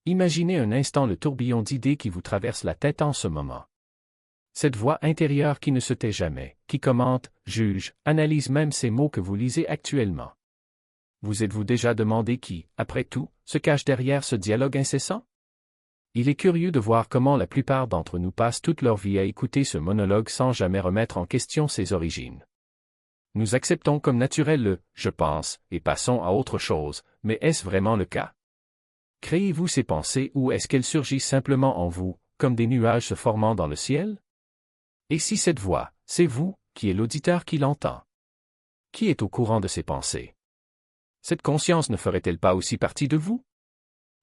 Imaginez un instant le tourbillon d'idées qui vous traverse la tête en ce moment. Cette voix intérieure qui ne se tait jamais, qui commente, juge, analyse même ces mots que vous lisez actuellement. Vous êtes-vous déjà demandé qui, après tout, se cache derrière ce dialogue incessant? Il est curieux de voir comment la plupart d'entre nous passent toute leur vie à écouter ce monologue sans jamais remettre en question ses origines. Nous acceptons comme naturel le « je pense » et passons à autre chose, mais est-ce vraiment le cas? Créez-vous ces pensées ou est-ce qu'elles surgissent simplement en vous, comme des nuages se formant dans le ciel? Et si cette voix, c'est vous, qui est l'auditeur qui l'entend? Qui est au courant de ces pensées? Cette conscience ne ferait-elle pas aussi partie de vous?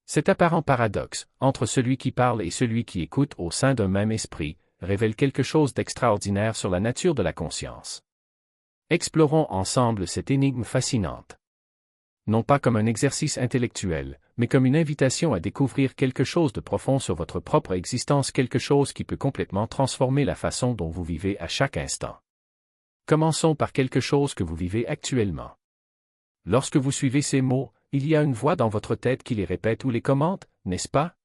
Cet apparent paradoxe, entre celui qui parle et celui qui écoute au sein d'un même esprit, révèle quelque chose d'extraordinaire sur la nature de la conscience. Explorons ensemble cette énigme fascinante. Non pas comme un exercice intellectuel, mais comme une invitation à découvrir quelque chose de profond sur votre propre existence, quelque chose qui peut complètement transformer la façon dont vous vivez à chaque instant. Commençons par quelque chose que vous vivez actuellement. Lorsque vous suivez ces mots, il y a une voix dans votre tête qui les répète ou les commente, n'est-ce pas?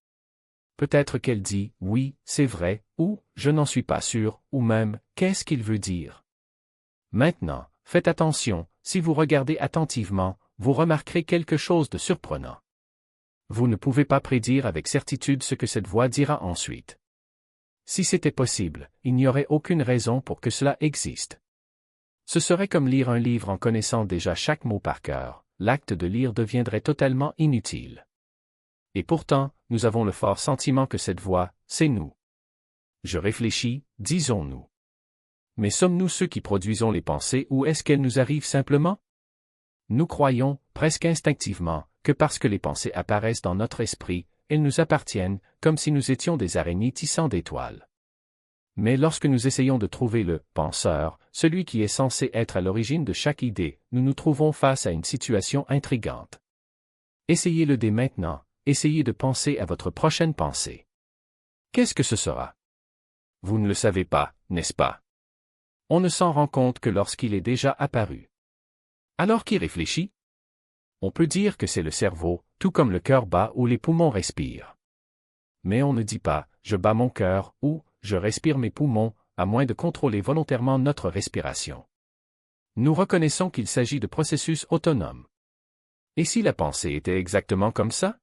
Peut-être qu'elle dit « oui, c'est vrai » ou « je n'en suis pas sûr » ou même « qu'est-ce qu'il veut dire ?» Maintenant, faites attention, si vous regardez attentivement, vous remarquerez quelque chose de surprenant. Vous ne pouvez pas prédire avec certitude ce que cette voix dira ensuite. Si c'était possible, il n'y aurait aucune raison pour que cela existe. Ce serait comme lire un livre en connaissant déjà chaque mot par cœur, l'acte de lire deviendrait totalement inutile. Et pourtant, nous avons le fort sentiment que cette voix, c'est nous. Je réfléchis, disons-nous. Mais sommes-nous ceux qui produisons les pensées ou est-ce qu'elles nous arrivent simplement? Nous croyons, presque instinctivement, que parce que les pensées apparaissent dans notre esprit, elles nous appartiennent, comme si nous étions des araignées tissant des toiles. Mais lorsque nous essayons de trouver le « penseur », celui qui est censé être à l'origine de chaque idée, nous nous trouvons face à une situation intrigante. Essayez-le dès maintenant, essayez de penser à votre prochaine pensée. Qu'est-ce que ce sera? Vous ne le savez pas, n'est-ce pas? On ne s'en rend compte que lorsqu'il est déjà apparu. Alors qui réfléchit? On peut dire que c'est le cerveau, tout comme le cœur bat ou les poumons respirent. Mais on ne dit pas « je bats mon cœur » ou « je respire mes poumons », à moins de contrôler volontairement notre respiration. Nous reconnaissons qu'il s'agit de processus autonomes. Et si la pensée était exactement comme ça?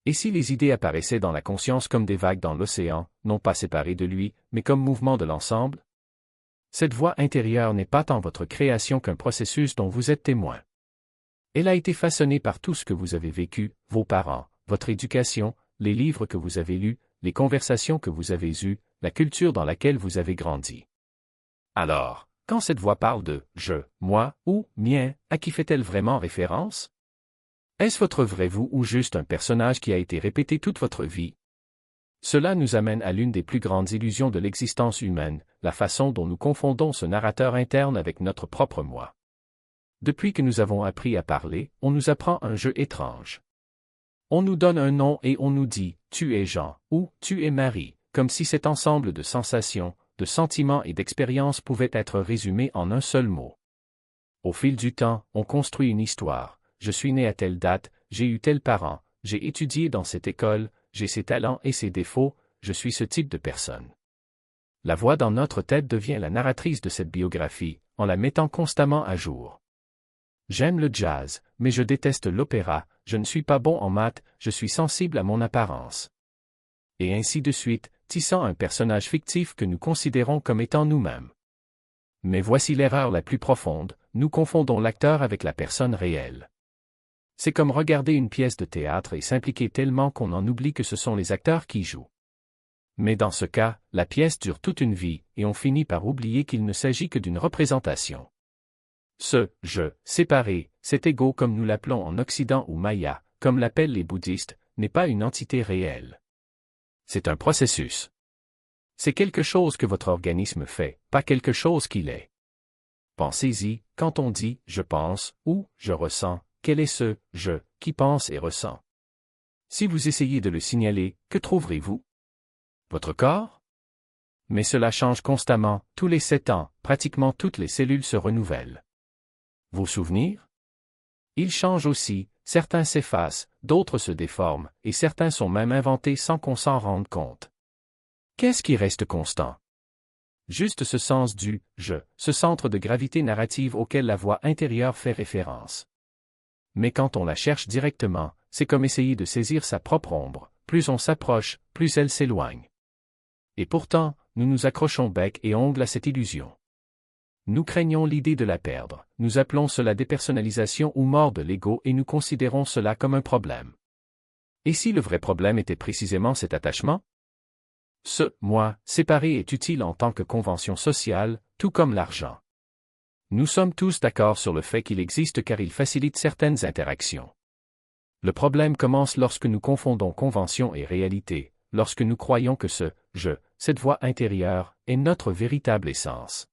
Et si les idées apparaissaient dans la conscience comme des vagues dans l'océan, non pas séparées de lui, mais comme mouvement de l'ensemble? Cette voix intérieure n'est pas tant votre création qu'un processus dont vous êtes témoin. Elle a été façonnée par tout ce que vous avez vécu, vos parents, votre éducation, les livres que vous avez lus, les conversations que vous avez eues, la culture dans laquelle vous avez grandi. Alors, quand cette voix parle de « je »,« moi » ou « mien », à qui fait-elle vraiment référence? Est-ce votre vrai vous ou juste un personnage qui a été répété toute votre vie? Cela nous amène à l'une des plus grandes illusions de l'existence humaine, la façon dont nous confondons ce narrateur interne avec notre propre moi. Depuis que nous avons appris à parler, on nous apprend un jeu étrange. On nous donne un nom et on nous dit « tu es Jean » ou « tu es Marie », comme si cet ensemble de sensations, de sentiments et d'expériences pouvait être résumé en un seul mot. Au fil du temps, on construit une histoire. Je suis né à telle date, j'ai eu tel parent, j'ai étudié dans cette école, j'ai ses talents et ses défauts, je suis ce type de personne. La voix dans notre tête devient la narratrice de cette biographie, en la mettant constamment à jour. J'aime le jazz, mais je déteste l'opéra, je ne suis pas bon en maths, je suis sensible à mon apparence. Et ainsi de suite, tissant un personnage fictif que nous considérons comme étant nous-mêmes. Mais voici l'erreur la plus profonde, nous confondons l'acteur avec la personne réelle. C'est comme regarder une pièce de théâtre et s'impliquer tellement qu'on en oublie que ce sont les acteurs qui jouent. Mais dans ce cas, la pièce dure toute une vie, et on finit par oublier qu'il ne s'agit que d'une représentation. Ce « je » séparé, cet ego comme nous l'appelons en Occident ou Maya, comme l'appellent les bouddhistes, n'est pas une entité réelle. C'est un processus. C'est quelque chose que votre organisme fait, pas quelque chose qu'il est. Pensez-y, quand on dit « je pense » ou « je ressens », quel est ce « je » qui pense et ressent? Si vous essayez de le signaler, que trouverez-vous? Votre corps? Mais cela change constamment, tous les 7 ans, pratiquement toutes les cellules se renouvellent. Vos souvenirs? Ils changent aussi, certains s'effacent, d'autres se déforment, et certains sont même inventés sans qu'on s'en rende compte. Qu'est-ce qui reste constant? Juste ce sens du « je », ce centre de gravité narrative auquel la voix intérieure fait référence. Mais quand on la cherche directement, c'est comme essayer de saisir sa propre ombre, plus on s'approche, plus elle s'éloigne. Et pourtant, nous nous accrochons bec et ongles à cette illusion. Nous craignons l'idée de la perdre, nous appelons cela dépersonnalisation ou mort de l'ego et nous considérons cela comme un problème. Et si le vrai problème était précisément cet attachement? Ce « moi » séparé est utile en tant que convention sociale, tout comme l'argent. Nous sommes tous d'accord sur le fait qu'il existe car il facilite certaines interactions. Le problème commence lorsque nous confondons convention et réalité, lorsque nous croyons que ce « je », cette voix intérieure, est notre véritable essence.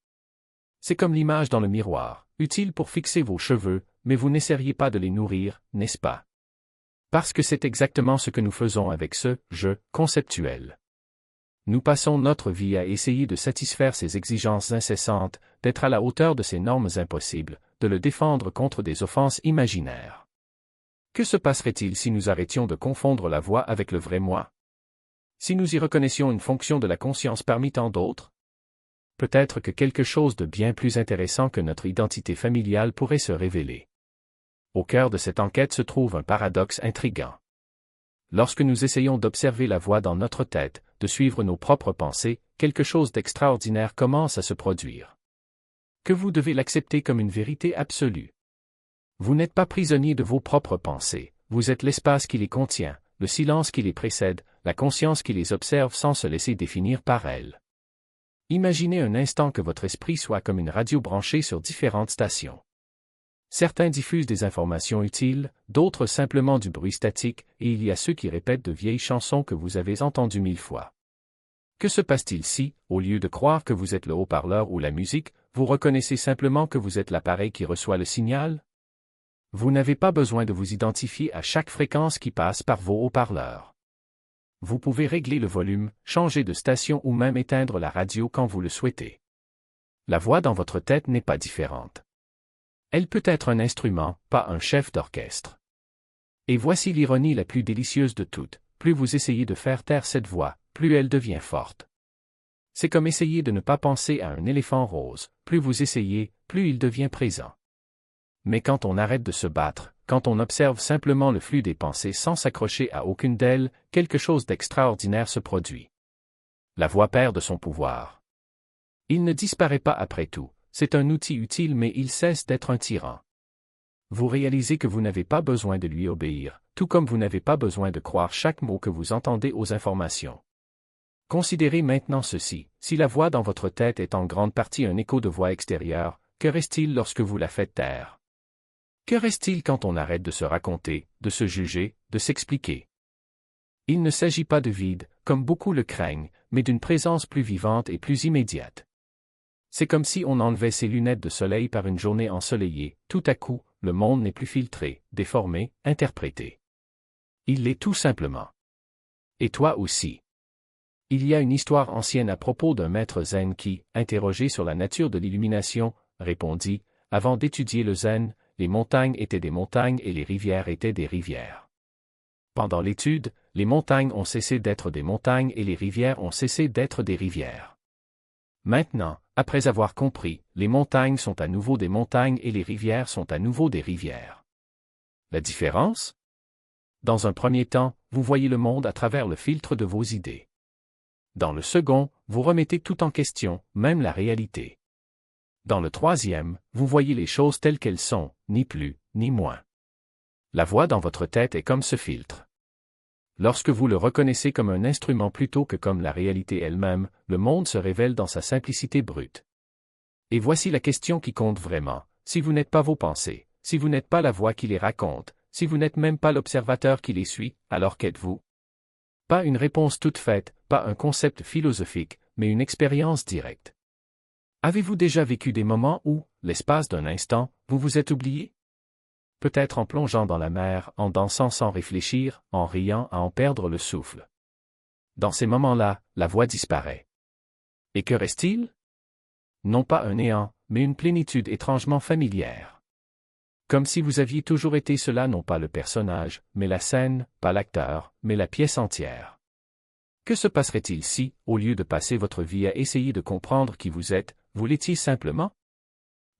C'est comme l'image dans le miroir, utile pour fixer vos cheveux, mais vous n'essayeriez pas de les nourrir, n'est-ce pas? Parce que c'est exactement ce que nous faisons avec ce « je » conceptuel. Nous passons notre vie à essayer de satisfaire ses exigences incessantes, d'être à la hauteur de ses normes impossibles, de le défendre contre des offenses imaginaires. Que se passerait-il si nous arrêtions de confondre la voix avec le vrai moi? Si nous y reconnaissions une fonction de la conscience parmi tant d'autres? Peut-être que quelque chose de bien plus intéressant que notre identité familiale pourrait se révéler. Au cœur de cette enquête se trouve un paradoxe intrigant. Lorsque nous essayons d'observer la voix dans notre tête, de suivre nos propres pensées, quelque chose d'extraordinaire commence à se produire. Que vous devez l'accepter comme une vérité absolue. Vous n'êtes pas prisonnier de vos propres pensées, vous êtes l'espace qui les contient, le silence qui les précède, la conscience qui les observe sans se laisser définir par elles. Imaginez un instant que votre esprit soit comme une radio branchée sur différentes stations. Certains diffusent des informations utiles, d'autres simplement du bruit statique, et il y a ceux qui répètent de vieilles chansons que vous avez entendues 1000 fois. Que se passe-t-il si, au lieu de croire que vous êtes le haut-parleur ou la musique, vous reconnaissez simplement que vous êtes l'appareil qui reçoit le signal? Vous n'avez pas besoin de vous identifier à chaque fréquence qui passe par vos haut-parleurs. Vous pouvez régler le volume, changer de station ou même éteindre la radio quand vous le souhaitez. La voix dans votre tête n'est pas différente. Elle peut être un instrument, pas un chef d'orchestre. Et voici l'ironie la plus délicieuse de toutes, plus vous essayez de faire taire cette voix, plus elle devient forte. C'est comme essayer de ne pas penser à un éléphant rose, plus vous essayez, plus il devient présent. Mais quand on arrête de se battre, quand on observe simplement le flux des pensées sans s'accrocher à aucune d'elles, quelque chose d'extraordinaire se produit. La voix perd de son pouvoir. Il ne disparaît pas après tout. C'est un outil utile mais il cesse d'être un tyran. Vous réalisez que vous n'avez pas besoin de lui obéir, tout comme vous n'avez pas besoin de croire chaque mot que vous entendez aux informations. Considérez maintenant ceci, si la voix dans votre tête est en grande partie un écho de voix extérieure, que reste-t-il lorsque vous la faites taire? Que reste-t-il quand on arrête de se raconter, de se juger, de s'expliquer? Il ne s'agit pas de vide, comme beaucoup le craignent, mais d'une présence plus vivante et plus immédiate. C'est comme si on enlevait ses lunettes de soleil par une journée ensoleillée, tout à coup, le monde n'est plus filtré, déformé, interprété. Il l'est tout simplement. Et toi aussi. Il y a une histoire ancienne à propos d'un maître zen qui, interrogé sur la nature de l'illumination, répondit, avant d'étudier le zen, les montagnes étaient des montagnes et les rivières étaient des rivières. Pendant l'étude, les montagnes ont cessé d'être des montagnes et les rivières ont cessé d'être des rivières. Maintenant, après avoir compris, les montagnes sont à nouveau des montagnes et les rivières sont à nouveau des rivières. La différence? Dans un premier temps, vous voyez le monde à travers le filtre de vos idées. Dans le second, vous remettez tout en question, même la réalité. Dans le troisième, vous voyez les choses telles qu'elles sont, ni plus, ni moins. La voix dans votre tête est comme ce filtre. Lorsque vous le reconnaissez comme un instrument plutôt que comme la réalité elle-même, le monde se révèle dans sa simplicité brute. Et voici la question qui compte vraiment, si vous n'êtes pas vos pensées, si vous n'êtes pas la voix qui les raconte, si vous n'êtes même pas l'observateur qui les suit, alors qu'êtes-vous? Pas une réponse toute faite, pas un concept philosophique, mais une expérience directe. Avez-vous déjà vécu des moments où, l'espace d'un instant, vous vous êtes oublié? Peut-être en plongeant dans la mer, en dansant sans réfléchir, en riant à en perdre le souffle. Dans ces moments-là, la voix disparaît. Et que reste-t-il? Non pas un néant, mais une plénitude étrangement familière. Comme si vous aviez toujours été cela, non pas le personnage, mais la scène, pas l'acteur, mais la pièce entière. Que se passerait-il si, au lieu de passer votre vie à essayer de comprendre qui vous êtes, vous l'étiez simplement?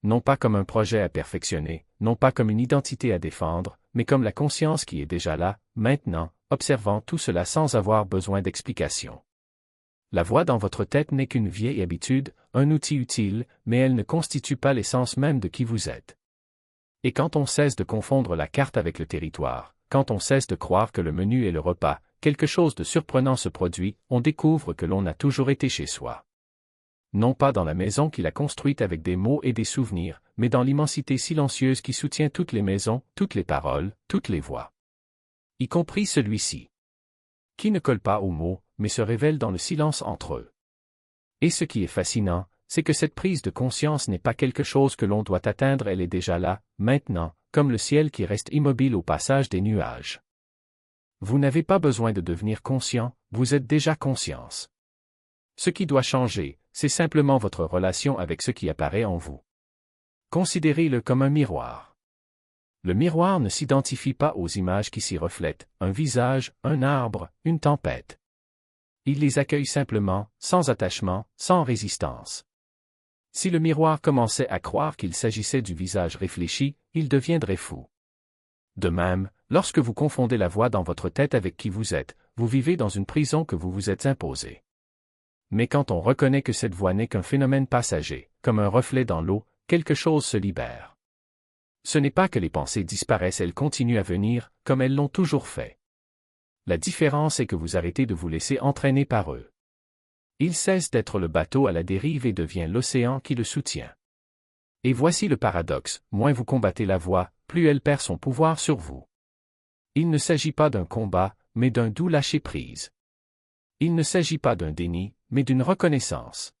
Non pas comme un projet à perfectionner, non pas comme une identité à défendre, mais comme la conscience qui est déjà là, maintenant, observant tout cela sans avoir besoin d'explication. La voix dans votre tête n'est qu'une vieille habitude, un outil utile, mais elle ne constitue pas l'essence même de qui vous êtes. Et quand on cesse de confondre la carte avec le territoire, quand on cesse de croire que le menu est le repas, quelque chose de surprenant se produit, on découvre que l'on a toujours été chez soi. Non pas dans la maison qu'il a construite avec des mots et des souvenirs, mais dans l'immensité silencieuse qui soutient toutes les maisons, toutes les paroles, toutes les voix. Y compris celui-ci. Qui ne colle pas aux mots, mais se révèle dans le silence entre eux. Et ce qui est fascinant, c'est que cette prise de conscience n'est pas quelque chose que l'on doit atteindre, elle est déjà là, maintenant, comme le ciel qui reste immobile au passage des nuages. Vous n'avez pas besoin de devenir conscient, vous êtes déjà conscience. Ce qui doit changer, c'est simplement votre relation avec ce qui apparaît en vous. Considérez-le comme un miroir. Le miroir ne s'identifie pas aux images qui s'y reflètent, un visage, un arbre, une tempête. Il les accueille simplement, sans attachement, sans résistance. Si le miroir commençait à croire qu'il s'agissait du visage réfléchi, il deviendrait fou. De même, lorsque vous confondez la voix dans votre tête avec qui vous êtes, vous vivez dans une prison que vous vous êtes imposée. Mais quand on reconnaît que cette voix n'est qu'un phénomène passager, comme un reflet dans l'eau, quelque chose se libère. Ce n'est pas que les pensées disparaissent, elles continuent à venir, comme elles l'ont toujours fait. La différence est que vous arrêtez de vous laisser entraîner par eux. Il cesse d'être le bateau à la dérive et devient l'océan qui le soutient. Et voici le paradoxe, moins vous combattez la voix, plus elle perd son pouvoir sur vous. Il ne s'agit pas d'un combat, mais d'un doux lâcher-prise. Il ne s'agit pas d'un déni, mais d'une reconnaissance.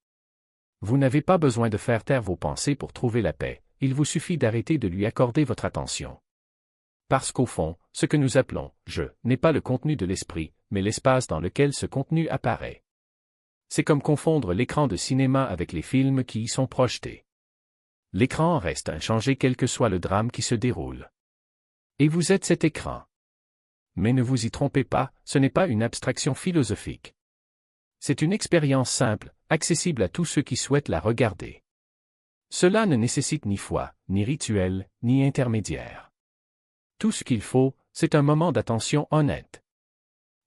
Vous n'avez pas besoin de faire taire vos pensées pour trouver la paix, il vous suffit d'arrêter de lui accorder votre attention. Parce qu'au fond, ce que nous appelons « je » n'est pas le contenu de l'esprit, mais l'espace dans lequel ce contenu apparaît. C'est comme confondre l'écran de cinéma avec les films qui y sont projetés. L'écran reste inchangé quel que soit le drame qui se déroule. Et vous êtes cet écran. Mais ne vous y trompez pas, ce n'est pas une abstraction philosophique. C'est une expérience simple, accessible à tous ceux qui souhaitent la regarder. Cela ne nécessite ni foi, ni rituel, ni intermédiaire. Tout ce qu'il faut, c'est un moment d'attention honnête.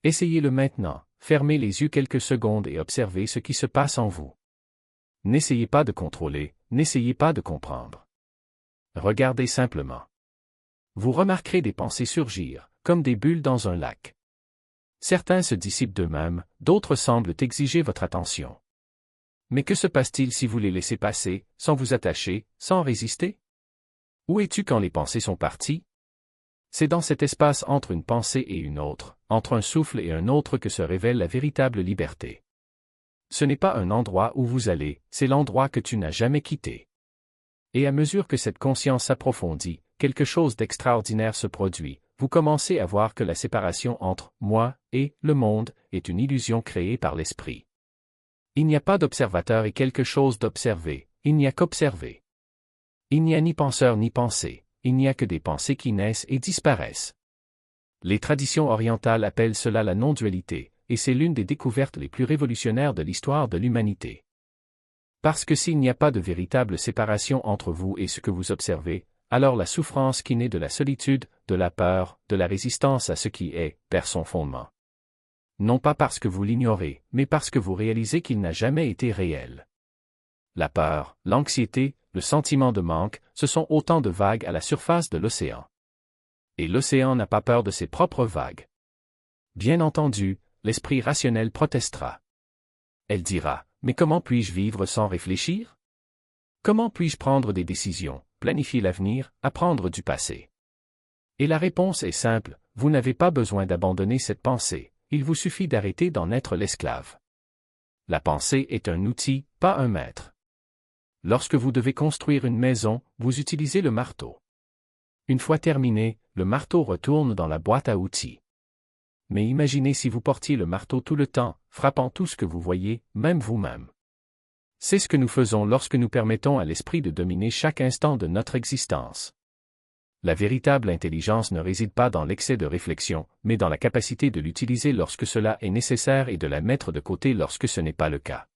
Essayez-le maintenant, fermez les yeux quelques secondes et observez ce qui se passe en vous. N'essayez pas de contrôler, n'essayez pas de comprendre. Regardez simplement. Vous remarquerez des pensées surgir, comme des bulles dans un lac. Certains se dissipent d'eux-mêmes, d'autres semblent exiger votre attention. Mais que se passe-t-il si vous les laissez passer, sans vous attacher, sans résister? Où es-tu quand les pensées sont parties? C'est dans cet espace entre une pensée et une autre, entre un souffle et un autre que se révèle la véritable liberté. Ce n'est pas un endroit où vous allez, c'est l'endroit que tu n'as jamais quitté. Et à mesure que cette conscience s'approfondit, quelque chose d'extraordinaire se produit, vous commencez à voir que la séparation entre « moi » et « le monde » est une illusion créée par l'esprit. Il n'y a pas d'observateur et quelque chose d'observé, il n'y a qu'observer. Il n'y a ni penseur ni pensée, il n'y a que des pensées qui naissent et disparaissent. Les traditions orientales appellent cela la non-dualité, et c'est l'une des découvertes les plus révolutionnaires de l'histoire de l'humanité. Parce que s'il n'y a pas de véritable séparation entre vous et ce que vous observez, alors la souffrance qui naît de la solitude, de la peur, de la résistance à ce qui est, perd son fondement. Non pas parce que vous l'ignorez, mais parce que vous réalisez qu'il n'a jamais été réel. La peur, l'anxiété, le sentiment de manque, ce sont autant de vagues à la surface de l'océan. Et l'océan n'a pas peur de ses propres vagues. Bien entendu, l'esprit rationnel protestera. Elle dira, mais comment puis-je vivre sans réfléchir? Comment puis-je prendre des décisions, planifier l'avenir, apprendre du passé? Et la réponse est simple, vous n'avez pas besoin d'abandonner cette pensée, il vous suffit d'arrêter d'en être l'esclave. La pensée est un outil, pas un maître. Lorsque vous devez construire une maison, vous utilisez le marteau. Une fois terminé, le marteau retourne dans la boîte à outils. Mais imaginez si vous portiez le marteau tout le temps, frappant tout ce que vous voyez, même vous-même. C'est ce que nous faisons lorsque nous permettons à l'esprit de dominer chaque instant de notre existence. La véritable intelligence ne réside pas dans l'excès de réflexion, mais dans la capacité de l'utiliser lorsque cela est nécessaire et de la mettre de côté lorsque ce n'est pas le cas.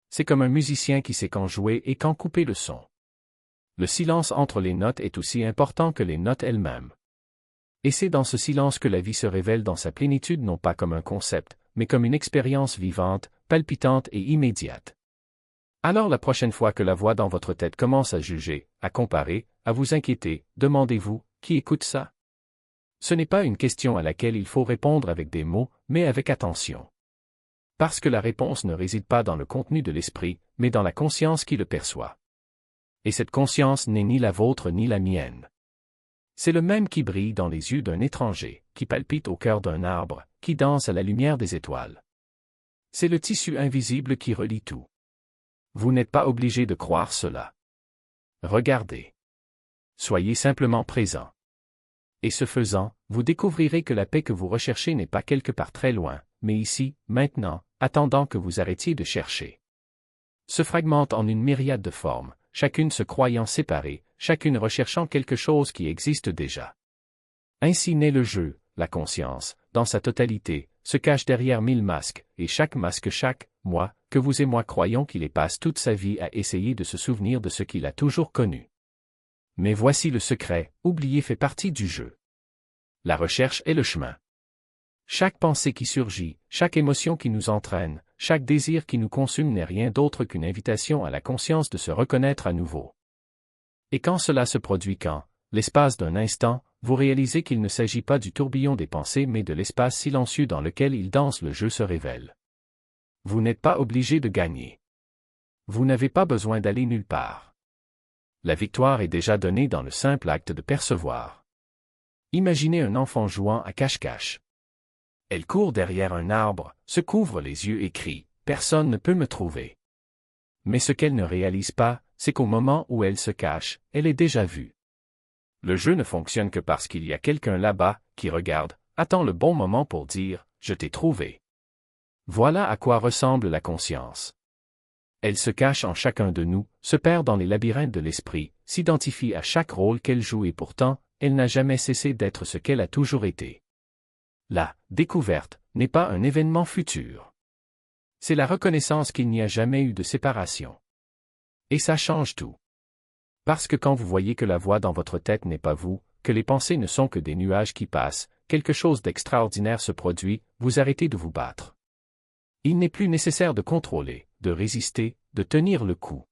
C'est comme un musicien qui sait quand jouer et quand couper le son. Le silence entre les notes est aussi important que les notes elles-mêmes. Et c'est dans ce silence que la vie se révèle dans sa plénitude non pas comme un concept, mais comme une expérience vivante, palpitante et immédiate. Alors la prochaine fois que la voix dans votre tête commence à juger, à comparer, à vous inquiéter, demandez-vous, qui écoute ça? Ce n'est pas une question à laquelle il faut répondre avec des mots, mais avec attention. Parce que la réponse ne réside pas dans le contenu de l'esprit, mais dans la conscience qui le perçoit. Et cette conscience n'est ni la vôtre ni la mienne. C'est le même qui brille dans les yeux d'un étranger, qui palpite au cœur d'un arbre, qui danse à la lumière des étoiles. C'est le tissu invisible qui relie tout. Vous n'êtes pas obligé de croire cela. Regardez. Soyez simplement présent. Et ce faisant, vous découvrirez que la paix que vous recherchez n'est pas quelque part très loin, mais ici, maintenant, attendant que vous arrêtiez de chercher. Se fragmente en une myriade de formes, chacune se croyant séparée, chacune recherchant quelque chose qui existe déjà. Ainsi naît le jeu, la conscience, dans sa totalité, se cache derrière 1000 masques, et chaque masque moi, que vous et moi croyons qu'il y passe toute sa vie à essayer de se souvenir de ce qu'il a toujours connu. Mais voici le secret, oublier fait partie du jeu. La recherche est le chemin. Chaque pensée qui surgit, chaque émotion qui nous entraîne, chaque désir qui nous consume n'est rien d'autre qu'une invitation à la conscience de se reconnaître à nouveau. Et quand cela se produit l'espace d'un instant, vous réalisez qu'il ne s'agit pas du tourbillon des pensées mais de l'espace silencieux dans lequel il danse le jeu se révèle. Vous n'êtes pas obligé de gagner. Vous n'avez pas besoin d'aller nulle part. La victoire est déjà donnée dans le simple acte de percevoir. Imaginez un enfant jouant à cache-cache. Elle court derrière un arbre, se couvre les yeux et crie « Personne ne peut me trouver ». Mais ce qu'elle ne réalise pas, c'est qu'au moment où elle se cache, elle est déjà vue. Le jeu ne fonctionne que parce qu'il y a quelqu'un là-bas, qui regarde, attend le bon moment pour dire « Je t'ai trouvé ». Voilà à quoi ressemble la conscience. Elle se cache en chacun de nous, se perd dans les labyrinthes de l'esprit, s'identifie à chaque rôle qu'elle joue et pourtant, elle n'a jamais cessé d'être ce qu'elle a toujours été. La découverte n'est pas un événement futur. C'est la reconnaissance qu'il n'y a jamais eu de séparation. Et ça change tout. Parce que quand vous voyez que la voix dans votre tête n'est pas vous, que les pensées ne sont que des nuages qui passent, quelque chose d'extraordinaire se produit, vous arrêtez de vous battre. Il n'est plus nécessaire de contrôler, de résister, de tenir le coup.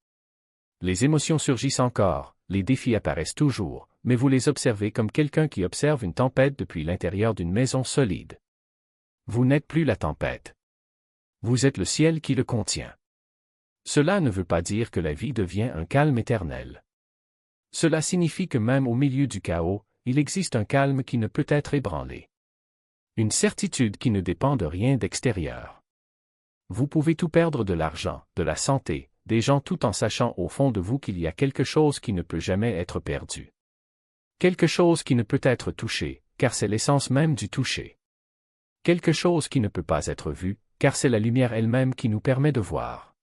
Les émotions surgissent encore, les défis apparaissent toujours, mais vous les observez comme quelqu'un qui observe une tempête depuis l'intérieur d'une maison solide. Vous n'êtes plus la tempête. Vous êtes le ciel qui le contient. Cela ne veut pas dire que la vie devient un calme éternel. Cela signifie que même au milieu du chaos, il existe un calme qui ne peut être ébranlé. Une certitude qui ne dépend de rien d'extérieur. Vous pouvez tout perdre de l'argent, de la santé, des gens tout en sachant au fond de vous qu'il y a quelque chose qui ne peut jamais être perdu. Quelque chose qui ne peut être touché, car c'est l'essence même du toucher. Quelque chose qui ne peut pas être vu, car c'est la lumière elle-même qui nous permet de voir.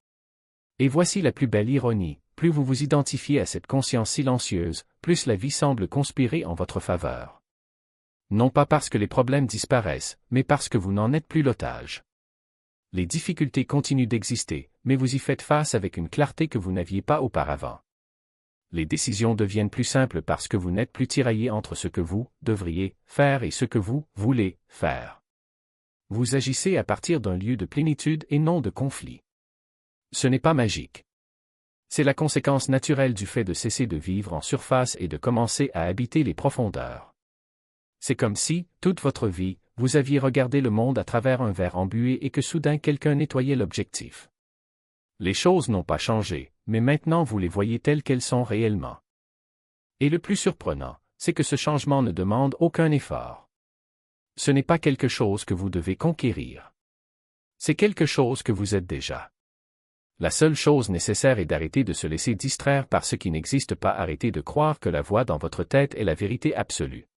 Et voici la plus belle ironie, plus vous vous identifiez à cette conscience silencieuse, plus la vie semble conspirer en votre faveur. Non pas parce que les problèmes disparaissent, mais parce que vous n'en êtes plus l'otage. Les difficultés continuent d'exister, mais vous y faites face avec une clarté que vous n'aviez pas auparavant. Les décisions deviennent plus simples parce que vous n'êtes plus tiraillé entre ce que vous devriez faire et ce que vous voulez faire. Vous agissez à partir d'un lieu de plénitude et non de conflit. Ce n'est pas magique. C'est la conséquence naturelle du fait de cesser de vivre en surface et de commencer à habiter les profondeurs. C'est comme si, toute votre vie, vous aviez regardé le monde à travers un verre embué et que soudain quelqu'un nettoyait l'objectif. Les choses n'ont pas changé, mais maintenant vous les voyez telles qu'elles sont réellement. Et le plus surprenant, c'est que ce changement ne demande aucun effort. Ce n'est pas quelque chose que vous devez conquérir. C'est quelque chose que vous êtes déjà. La seule chose nécessaire est d'arrêter de se laisser distraire par ce qui n'existe pas, arrêter de croire que la voix dans votre tête est la vérité absolue.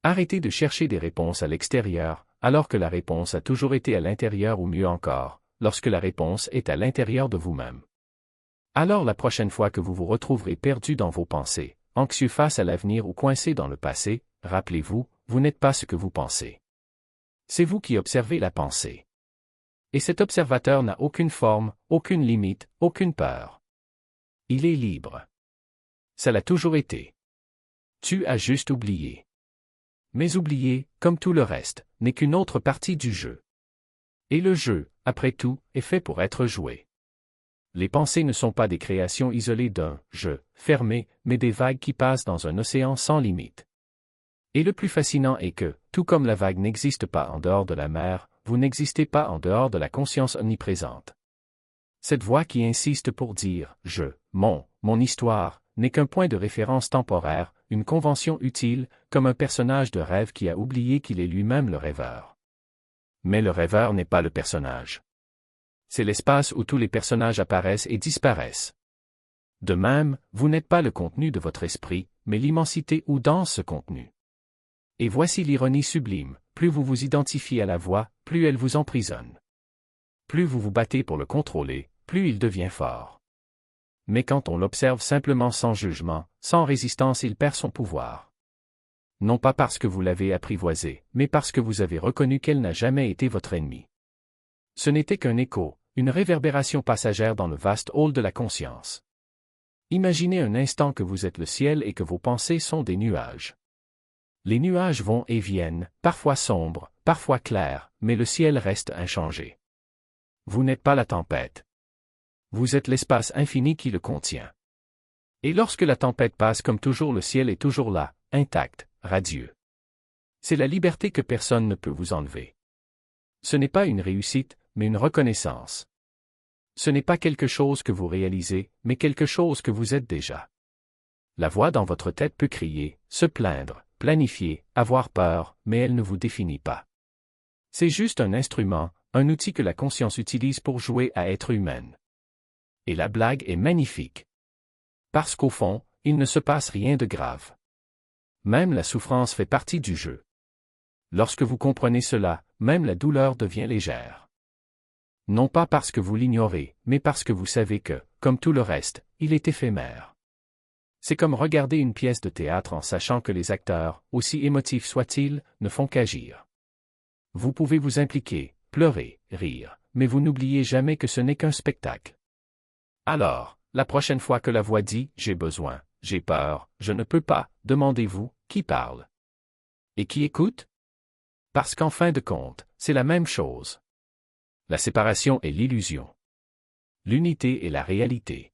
Arrêtez de chercher des réponses à l'extérieur, alors que la réponse a toujours été à l'intérieur ou mieux encore, lorsque la réponse est à l'intérieur de vous-même. Alors la prochaine fois que vous vous retrouverez perdu dans vos pensées, anxieux face à l'avenir ou coincé dans le passé, rappelez-vous, vous n'êtes pas ce que vous pensez. C'est vous qui observez la pensée. Et cet observateur n'a aucune forme, aucune limite, aucune peur. Il est libre. Ça l'a toujours été. Tu as juste oublié. Mais oublier, comme tout le reste, n'est qu'une autre partie du jeu. Et le jeu, après tout, est fait pour être joué. Les pensées ne sont pas des créations isolées d'un « je » fermé, mais des vagues qui passent dans un océan sans limite. Et le plus fascinant est que, tout comme la vague n'existe pas en dehors de la mer, vous n'existez pas en dehors de la conscience omniprésente. Cette voix qui insiste pour dire « je », mon histoire », n'est qu'un point de référence temporaire, une convention utile, comme un personnage de rêve qui a oublié qu'il est lui-même le rêveur. Mais le rêveur n'est pas le personnage. C'est l'espace où tous les personnages apparaissent et disparaissent. De même, vous n'êtes pas le contenu de votre esprit, mais l'immensité où danse ce contenu. Et voici l'ironie sublime, plus vous vous identifiez à la voix, plus elle vous emprisonne. Plus vous vous battez pour le contrôler, plus il devient fort. Mais quand on l'observe simplement sans jugement, sans résistance, il perd son pouvoir. Non pas parce que vous l'avez apprivoisée, mais parce que vous avez reconnu qu'elle n'a jamais été votre ennemi. Ce n'était qu'un écho, une réverbération passagère dans le vaste hall de la conscience. Imaginez un instant que vous êtes le ciel et que vos pensées sont des nuages. Les nuages vont et viennent, parfois sombres, parfois clairs, mais le ciel reste inchangé. Vous n'êtes pas la tempête. Vous êtes l'espace infini qui le contient. Et lorsque la tempête passe comme toujours, le ciel est toujours là, intact, radieux. C'est la liberté que personne ne peut vous enlever. Ce n'est pas une réussite, mais une reconnaissance. Ce n'est pas quelque chose que vous réalisez, mais quelque chose que vous êtes déjà. La voix dans votre tête peut crier, se plaindre, planifier, avoir peur, mais elle ne vous définit pas. C'est juste un instrument, un outil que la conscience utilise pour jouer à être humaine. Et la blague est magnifique. Parce qu'au fond, il ne se passe rien de grave. Même la souffrance fait partie du jeu. Lorsque vous comprenez cela, même la douleur devient légère. Non pas parce que vous l'ignorez, mais parce que vous savez que, comme tout le reste, il est éphémère. C'est comme regarder une pièce de théâtre en sachant que les acteurs, aussi émotifs soient-ils, ne font qu'agir. Vous pouvez vous impliquer, pleurer, rire, mais vous n'oubliez jamais que ce n'est qu'un spectacle. Alors, la prochaine fois que la voix dit « j'ai besoin, j'ai peur, je ne peux pas », demandez-vous « qui parle ?» Et qui écoute? Parce qu'en fin de compte, c'est la même chose. La séparation est l'illusion. L'unité est la réalité.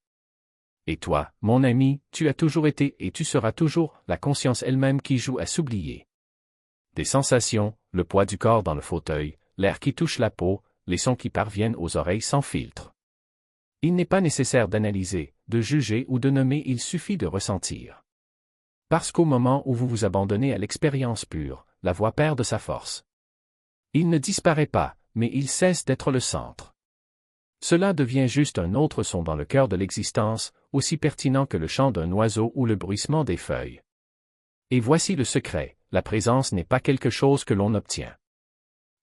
Et toi, mon ami, tu as toujours été et tu seras toujours la conscience elle-même qui joue à s'oublier. Des sensations, le poids du corps dans le fauteuil, l'air qui touche la peau, les sons qui parviennent aux oreilles sans filtre. Il n'est pas nécessaire d'analyser, de juger ou de nommer, il suffit de ressentir. Parce qu'au moment où vous vous abandonnez à l'expérience pure, la voix perd de sa force. Il ne disparaît pas, mais il cesse d'être le centre. Cela devient juste un autre son dans le cœur de l'existence, aussi pertinent que le chant d'un oiseau ou le bruissement des feuilles. Et voici le secret, la présence n'est pas quelque chose que l'on obtient.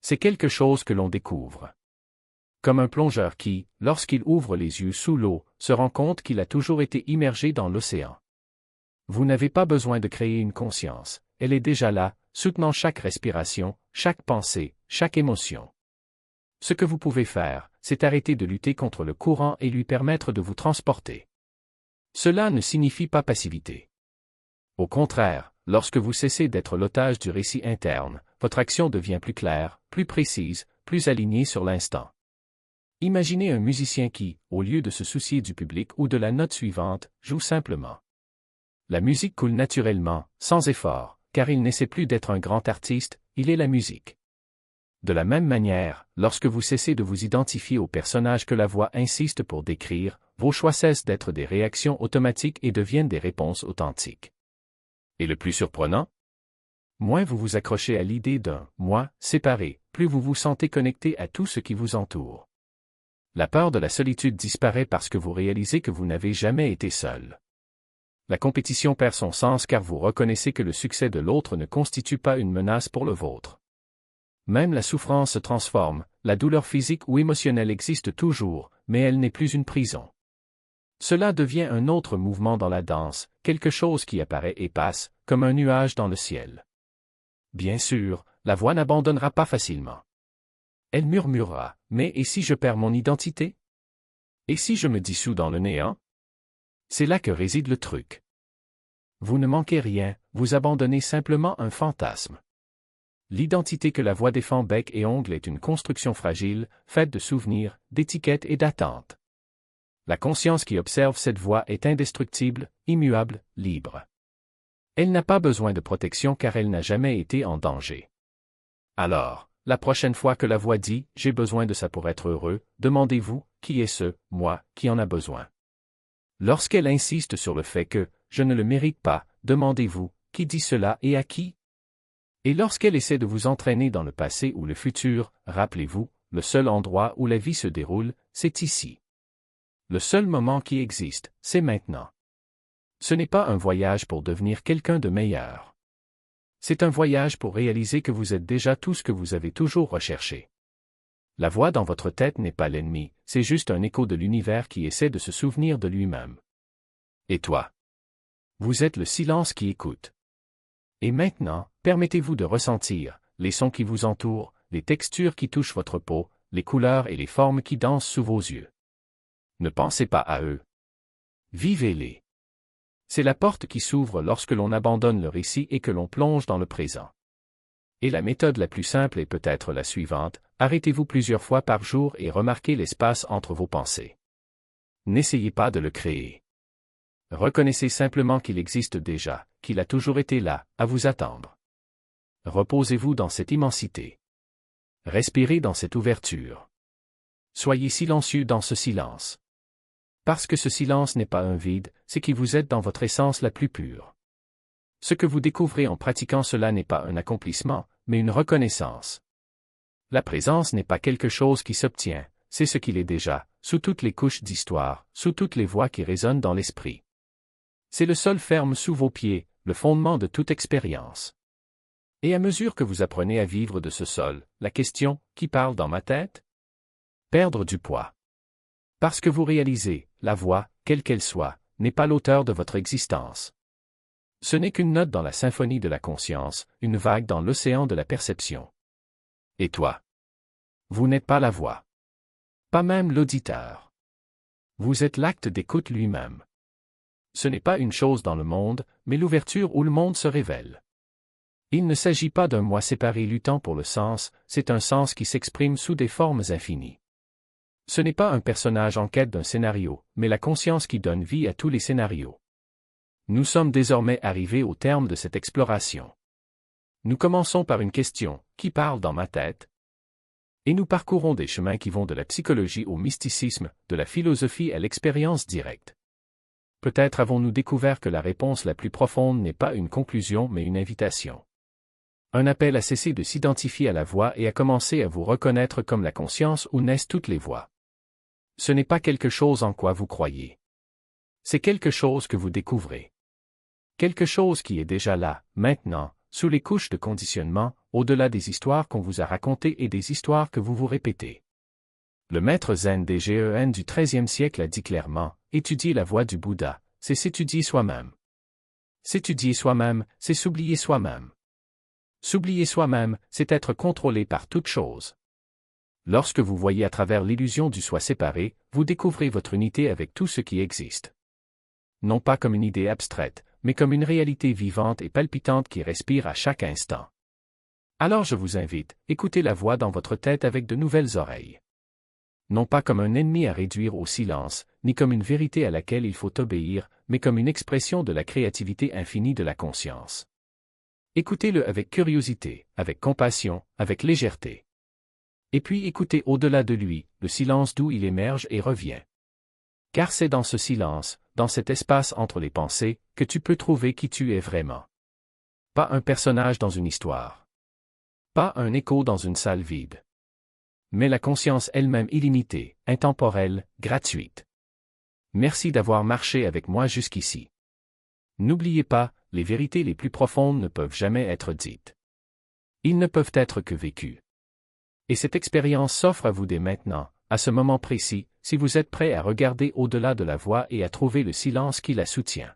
C'est quelque chose que l'on découvre. Comme un plongeur qui, lorsqu'il ouvre les yeux sous l'eau, se rend compte qu'il a toujours été immergé dans l'océan. Vous n'avez pas besoin de créer une conscience, elle est déjà là, soutenant chaque respiration, chaque pensée, chaque émotion. Ce que vous pouvez faire, c'est arrêter de lutter contre le courant et lui permettre de vous transporter. Cela ne signifie pas passivité. Au contraire, lorsque vous cessez d'être l'otage du récit interne, votre action devient plus claire, plus précise, plus alignée sur l'instant. Imaginez un musicien qui, au lieu de se soucier du public ou de la note suivante, joue simplement. La musique coule naturellement, sans effort, car il n'essaie plus d'être un grand artiste, il est la musique. De la même manière, lorsque vous cessez de vous identifier au personnage que la voix insiste pour décrire, vos choix cessent d'être des réactions automatiques et deviennent des réponses authentiques. Et le plus surprenant? Moins vous vous accrochez à l'idée d'un « moi » séparé, plus vous vous sentez connecté à tout ce qui vous entoure. La peur de la solitude disparaît parce que vous réalisez que vous n'avez jamais été seul. La compétition perd son sens car vous reconnaissez que le succès de l'autre ne constitue pas une menace pour le vôtre. Même la souffrance se transforme, la douleur physique ou émotionnelle existe toujours, mais elle n'est plus une prison. Cela devient un autre mouvement dans la danse, quelque chose qui apparaît et passe, comme un nuage dans le ciel. Bien sûr, la voix n'abandonnera pas facilement. Elle murmurera, mais et si je perds mon identité? Et si je me dissous dans le néant? C'est là que réside le truc. Vous ne manquez rien, vous abandonnez simplement un fantasme. L'identité que la voix défend bec et ongle est une construction fragile, faite de souvenirs, d'étiquettes et d'attentes. La conscience qui observe cette voix est indestructible, immuable, libre. Elle n'a pas besoin de protection car elle n'a jamais été en danger. Alors, la prochaine fois que la voix dit « j'ai besoin de ça pour être heureux », demandez-vous « qui est ce « moi » qui en a besoin ». Lorsqu'elle insiste sur le fait que « je ne le mérite pas », demandez-vous « qui dit cela et à qui ?» Et lorsqu'elle essaie de vous entraîner dans le passé ou le futur, rappelez-vous, le seul endroit où la vie se déroule, c'est ici. Le seul moment qui existe, c'est maintenant. Ce n'est pas un voyage pour devenir quelqu'un de meilleur. C'est un voyage pour réaliser que vous êtes déjà tout ce que vous avez toujours recherché. La voix dans votre tête n'est pas l'ennemi, c'est juste un écho de l'univers qui essaie de se souvenir de lui-même. Et toi? Vous êtes le silence qui écoute. Et maintenant, permettez-vous de ressentir les sons qui vous entourent, les textures qui touchent votre peau, les couleurs et les formes qui dansent sous vos yeux. Ne pensez pas à eux. Vivez-les. C'est la porte qui s'ouvre lorsque l'on abandonne le récit et que l'on plonge dans le présent. Et la méthode la plus simple est peut-être la suivante, arrêtez-vous plusieurs fois par jour et remarquez l'espace entre vos pensées. N'essayez pas de le créer. Reconnaissez simplement qu'il existe déjà, qu'il a toujours été là, à vous attendre. Reposez-vous dans cette immensité. Respirez dans cette ouverture. Soyez silencieux dans ce silence. Parce que ce silence n'est pas un vide, c'est qui vous êtes dans votre essence la plus pure. Ce que vous découvrez en pratiquant cela n'est pas un accomplissement, mais une reconnaissance. La présence n'est pas quelque chose qui s'obtient, c'est ce qu'il est déjà, sous toutes les couches d'histoire, sous toutes les voix qui résonnent dans l'esprit. C'est le sol ferme sous vos pieds, le fondement de toute expérience. Et à mesure que vous apprenez à vivre de ce sol, la question « qui parle dans ma tête ?» Perdre du poids. Parce que vous réalisez, la voix, quelle qu'elle soit, n'est pas l'auteur de votre existence. Ce n'est qu'une note dans la symphonie de la conscience, une vague dans l'océan de la perception. Et toi? Vous n'êtes pas la voix. Pas même l'auditeur. Vous êtes l'acte d'écoute lui-même. Ce n'est pas une chose dans le monde, mais l'ouverture où le monde se révèle. Il ne s'agit pas d'un moi séparé luttant pour le sens, c'est un sens qui s'exprime sous des formes infinies. Ce n'est pas un personnage en quête d'un scénario, mais la conscience qui donne vie à tous les scénarios. Nous sommes désormais arrivés au terme de cette exploration. Nous commençons par une question, qui parle dans ma tête? Et nous parcourons des chemins qui vont de la psychologie au mysticisme, de la philosophie à l'expérience directe. Peut-être avons-nous découvert que la réponse la plus profonde n'est pas une conclusion mais une invitation. Un appel à cesser de s'identifier à la voix et à commencer à vous reconnaître comme la conscience où naissent toutes les voix. Ce n'est pas quelque chose en quoi vous croyez. C'est quelque chose que vous découvrez. Quelque chose qui est déjà là, maintenant, sous les couches de conditionnement, au-delà des histoires qu'on vous a racontées et des histoires que vous vous répétez. Le maître zen des Gen du XIIIe siècle a dit clairement, étudier la voix du Bouddha, c'est s'étudier soi-même. S'étudier soi-même, c'est s'oublier soi-même. S'oublier soi-même, c'est être contrôlé par toute chose. Lorsque vous voyez à travers l'illusion du soi séparé, vous découvrez votre unité avec tout ce qui existe. Non pas comme une idée abstraite, mais comme une réalité vivante et palpitante qui respire à chaque instant. Alors je vous invite, écoutez la voix dans votre tête avec de nouvelles oreilles. Non pas comme un ennemi à réduire au silence, ni comme une vérité à laquelle il faut obéir, mais comme une expression de la créativité infinie de la conscience. Écoutez-le avec curiosité, avec compassion, avec légèreté. Et puis écoutez au-delà de lui, le silence d'où il émerge et revient. Car c'est dans ce silence, dans cet espace entre les pensées, que tu peux trouver qui tu es vraiment. Pas un personnage dans une histoire. Pas un écho dans une salle vide. Mais la conscience elle-même illimitée, intemporelle, gratuite. Merci d'avoir marché avec moi jusqu'ici. N'oubliez pas, les vérités les plus profondes ne peuvent jamais être dites. Ils ne peuvent être que vécus. Et cette expérience s'offre à vous dès maintenant, à ce moment précis, si vous êtes prêt à regarder au-delà de la voix et à trouver le silence qui la soutient.